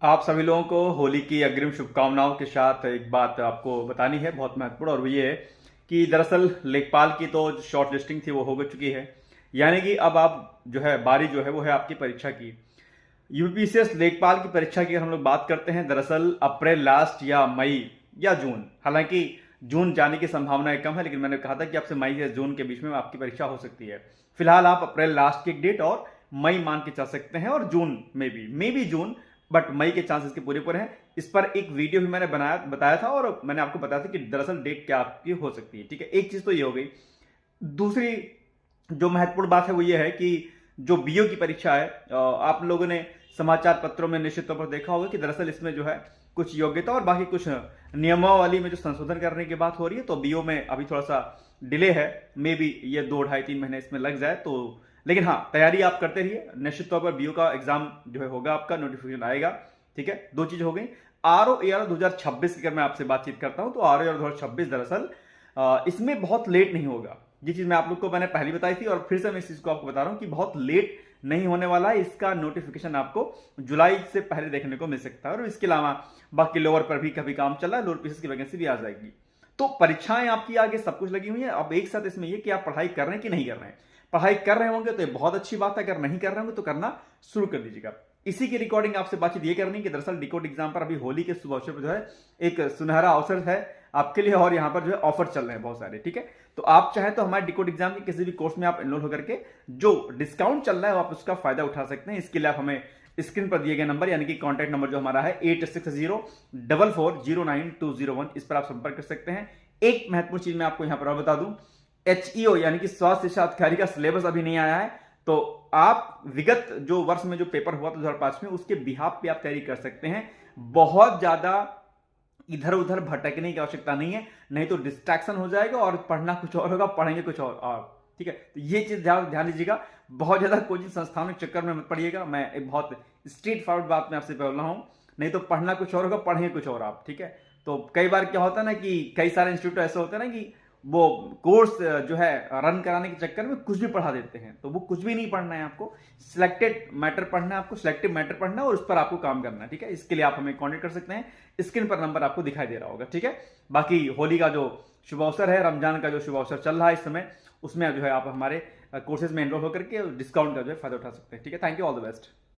आप सभी लोगों को होली की अग्रिम शुभकामनाओं के साथ एक बात आपको बतानी है, बहुत महत्वपूर्ण, और वो ये है कि दरअसल लेखपाल की तो शॉर्ट लिस्टिंग थी वो हो चुकी है। यानी कि अब आप जो है बारी जो है वो है आपकी परीक्षा की। यूपीसीएस लेखपाल की परीक्षा की हम लोग बात करते हैं, दरअसल अप्रैल लास्ट या मई या जून, हालांकि जून जाने की संभावना कम है, लेकिन मैंने कहा था कि आपसे मई या जून के बीच में आपकी परीक्षा हो सकती है। फिलहाल आप अप्रैल लास्ट की एक डेट और मई मान के चल सकते हैं, और जून में भी जून, बट मई के चांसेस के पूरे पूरे हैं। इस पर एक वीडियो भी मैंने बताया था, और मैंने आपको बताया था कि दरअसल डेट क्या आपकी हो सकती है। ठीक है, एक चीज तो ये हो गई। दूसरी जो महत्वपूर्ण बात है वो ये है कि जो बीओ की परीक्षा है, आप लोगों ने समाचार पत्रों में निश्चित तौर पर देखा होगा कि दरअसल इसमें जो है कुछ योग्यता और बाकी कुछ नियमावली में जो संशोधन करने की बात हो रही है, तो बीओ में अभी थोड़ा सा डिले है। मे बी ये 2 ढाई 3 महीने इसमें लग जाए तो, लेकिन हाँ, तैयारी आप करते रहिए। निश्चित तौर पर बीओ का एग्जाम जो है होगा, आपका नोटिफिकेशन आएगा। ठीक है, दो चीज हो गई। आर ओ ए आर 2026 की अगर मैं आपसे बातचीत करता हूं, तो आर ओ ए आर 2026 दरअसल इसमें बहुत लेट नहीं होगा। ये चीज मैं आप लोग को मैंने पहले बताई थी, और फिर से मैं इस चीज को आपको बता रहा हूं कि बहुत लेट नहीं होने वाला है। इसका नोटिफिकेशन आपको जुलाई से पहले देखने को मिल सकता है। और इसके अलावा बाकी लोअर पर भी कभी काम चल रहा है, लोअर पीसेस की वैकेंसी भी आ जाएगी। तो परीक्षाएं आपकी आगे सब कुछ लगी हुई है। अब एक साथ इसमें यह कि आप पढ़ाई कर रहे हैं कि नहीं कर रहे हैं। पढ़ाई कर रहे होंगे तो ये बहुत अच्छी बात है, अगर नहीं कर रहे होंगे तो करना शुरू कर दीजिएगा। इसी की रिकॉर्डिंग आपसे बातचीत ये करनी कि दरअसल डिकोड एग्जाम पर अभी होली के शुभ अवसर पर जो है एक सुनहरा अवसर है आपके लिए, और यहां पर जो है ऑफर चल रहे हैं बहुत सारे। ठीक है, तो आप चाहें तो हमारे डिकोड एग्जाम के किसी भी कोर्स में आप एनरोल होकर के जो डिस्काउंट चल रहा है आप उसका फायदा उठा सकते हैं। इसके लिए आप हमें स्क्रीन पर दिए गए नंबर, यानी कि कॉन्टैक्ट नंबर जो हमारा है 8604409201, इस पर आप संपर्क कर सकते हैं। एक महत्वपूर्ण चीज मैं आपको यहां पर और बता दूं, एचईओ यानी कि स्वास्थ्य शिक्षा अधिकारी का सिलेबस अभी नहीं आया है, तो आप विगत जो वर्ष में जो पेपर हुआ था 2005 में, उसके बिहाफ पे आप तैयारी कर सकते हैं। बहुत ज्यादा इधर उधर भटकने की आवश्यकता नहीं है, नहीं तो डिस्ट्रैक्शन हो जाएगा और पढ़ना कुछ और होगा, पढ़ेंगे कुछ और। ठीक है, तो ये चीज ध्यान दीजिएगा। बहुत ज्यादा कोचिंग संस्थानों के चक्कर में मत पड़िएगा। मैं एक बहुत स्ट्रेट फॉरवर्ड बात में आपसे बोल रहा हूं, नहीं तो पढ़ना कुछ और होगा, पढ़ेंगे कुछ और आप। ठीक है, तो कई बार क्या होता है ना कि कई सारे इंस्टीट्यूट ऐसे होते हैं ना कि वो कोर्स जो है रन कराने के चक्कर में कुछ भी पढ़ा देते हैं, तो वो कुछ भी नहीं पढ़ना है आपको। सिलेक्टेड मैटर पढ़ना है आपको, सिलेक्टिव मैटर पढ़ना है, और उस पर आपको काम करना है। ठीक है, इसके लिए आप हमें कांटेक्ट कर सकते हैं। स्क्रीन पर नंबर आपको दिखाई दे रहा होगा। ठीक है, बाकी होली का जो शुभ अवसर है, रमजान का जो शुभ अवसर चल रहा है इस समय, उसमें जो है आप हमारे कोर्सेज में एनरोल होकर के डिस्काउंट का जो है फायदा उठा सकते हैं। ठीक है, thank you, all the best.